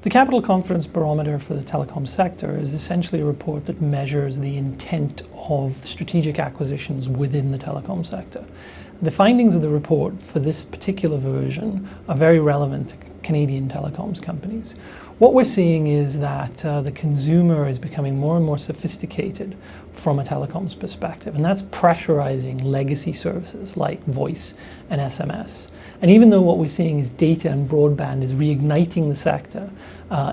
The Capital Confidence Barometer for the telecom sector is essentially a report that measures the intent of strategic acquisitions within the telecom sector. The findings of the report for this particular version are very relevant to Canadian telecoms companies. What we're seeing is that the consumer is becoming more and more sophisticated from a telecoms perspective, and that's pressurizing legacy services like voice and SMS. And even though what we're seeing is data and broadband is reigniting the sector,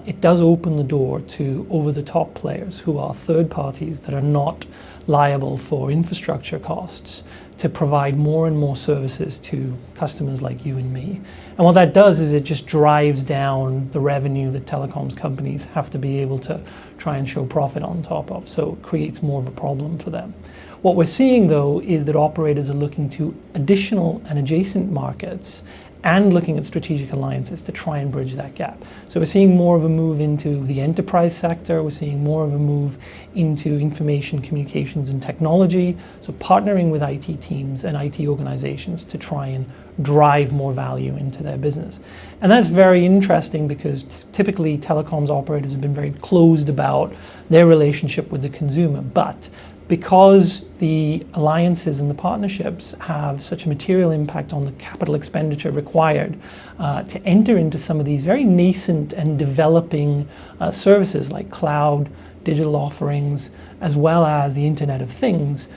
it does open the door to over-the-top players who are third parties that are not liable for infrastructure costs to provide more and more services to customers like you and me. And what that does is it just drives down the revenue that telecoms companies have to be able to try and show profit on top of, so it creates more of a problem for them. What we're seeing though is that operators are looking to additional and adjacent markets and looking at strategic alliances to try and bridge that gap. So we're seeing more of a move into the enterprise sector, we're seeing more of a move into information, communications and technology, so partnering with IT teams and IT organizations to try and drive more value into their business. And that's very interesting because typically telecoms operators have been very closed about their relationship with the consumer, but because the alliances and the partnerships have such a material impact on the capital expenditure required to enter into some of these very nascent and developing services like cloud, digital offerings, as well as the Internet of Things,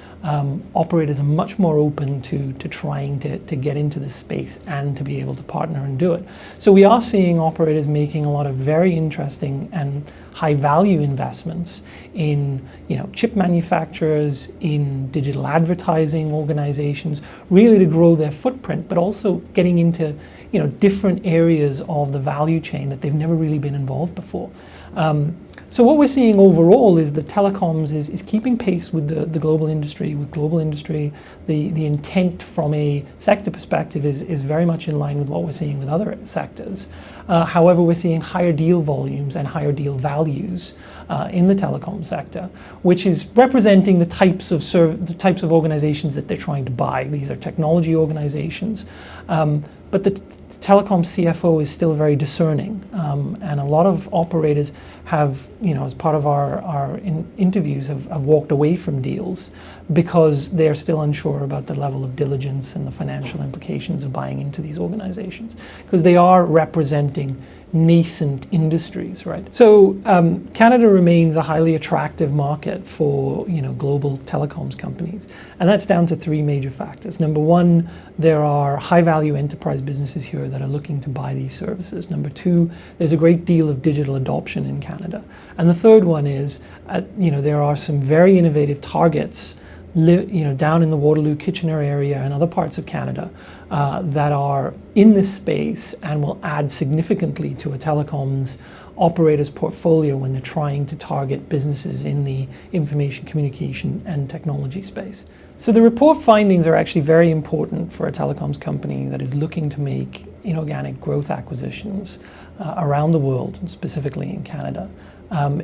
operators are much more open to trying to get into this space and to be able to partner and do it. So we are seeing operators making a lot of very interesting and high value investments in chip manufacturers, in digital advertising organizations, really to grow their footprint, but also getting into different areas of the value chain that they've never really been involved before. So what we're seeing overall is that telecoms is keeping pace with the global industry. With global industry, the intent from a sector perspective is very much in line with what we're seeing with other sectors. However, we're seeing higher deal volumes and higher deal values in the telecom sector, which is representing the types of organizations that they're trying to buy. These are technology organizations. But the telecom CFO is still very discerning, and a lot of operators have, as part of our interviews, have walked away from deals because they're still unsure about the level of diligence and the financial implications of buying into these organizations, because they are representing nascent industries, right? So Canada remains a highly attractive market for global telecoms companies, and that's down to three major factors. Number one, there are high-value enterprise businesses here that are looking to buy these services. Number two, there's a great deal of digital adoption in Canada, and the third one is, there are some very innovative targets down in the Waterloo, Kitchener area and other parts of Canada that are in this space and will add significantly to a telecoms operator's portfolio when they're trying to target businesses in the information, communication and technology space. So the report findings are actually very important for a telecoms company that is looking to make inorganic growth acquisitions around the world, and specifically in Canada.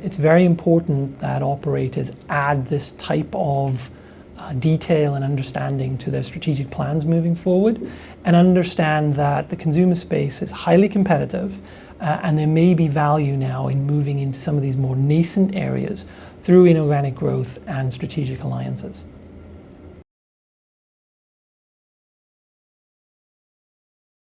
It's very important that operators add this type of detail and understanding to their strategic plans moving forward, and understand that the consumer space is highly competitive and there may be value now in moving into some of these more nascent areas through inorganic growth and strategic alliances.